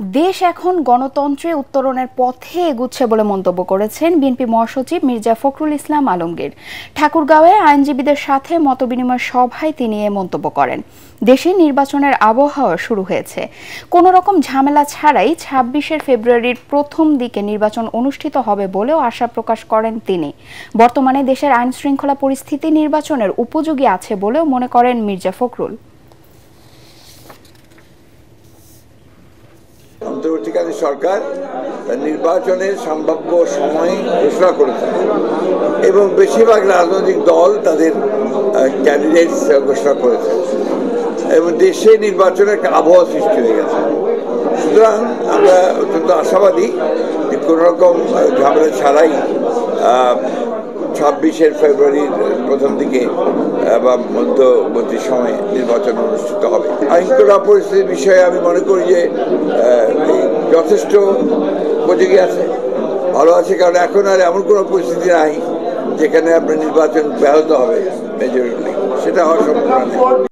দেশ এখন গণতন্ত্রে উত্তরণের পথে এগুচ্ছে বলে মন্তব্য করেছেন বিএনপি মহাসচিব মির্জা ফখরুল ইসলাম আলমগীর। ঠাকুরগাঁওয়ে আইনজীবীদের সাথে মতবিনিময় সভায় তিনি এ মন্তব্য করেন। দেশে নির্বাচনের আবহাওয়া শুরু হয়েছে, কোনো রকম ঝামেলা ছাড়াই ২৬ ফেব্রুয়ারির প্রথম দিকে নির্বাচন অনুষ্ঠিত হবে বলেও আশা প্রকাশ করেন তিনি। বর্তমানে দেশের আইন শৃঙ্খলা পরিস্থিতি নির্বাচনের উপযোগী আছে বলেও মনে করেন মির্জা ফখরুল। অন্তর্বর্তীকালীন সরকার নির্বাচনের সম্ভাব্য সময় ঘোষণা করেছে এবং বেশিরভাগ রাজনৈতিক দল তাদের ক্যান্ডিডেটস ঘোষণা করেছে এবং দেশে নির্বাচনের একটা আবহাওয়া সৃষ্টি হয়ে গেছে। সুতরাং আমরা অত্যন্ত আশাবাদী যে কোনো রকম ঝামেলা ছাড়াই ২৬ ফেব্রুয়ারির প্রথম দিকে বা মধ্যবর্তী সময়ে নির্বাচন অনুষ্ঠিত হবে। আইনশৃঙ্খলা পরিস্থিতির বিষয়ে আমি মনে করি যে যথেষ্ট উপযোগী আছে, ভালো আছে, কারণ এখন আর এমন কোনো পরিস্থিতি নাই যেখানে আপনার নির্বাচন ব্যাহত হবে মেজরিটি, সেটা হওয়ার সম্ভাবনা নেই।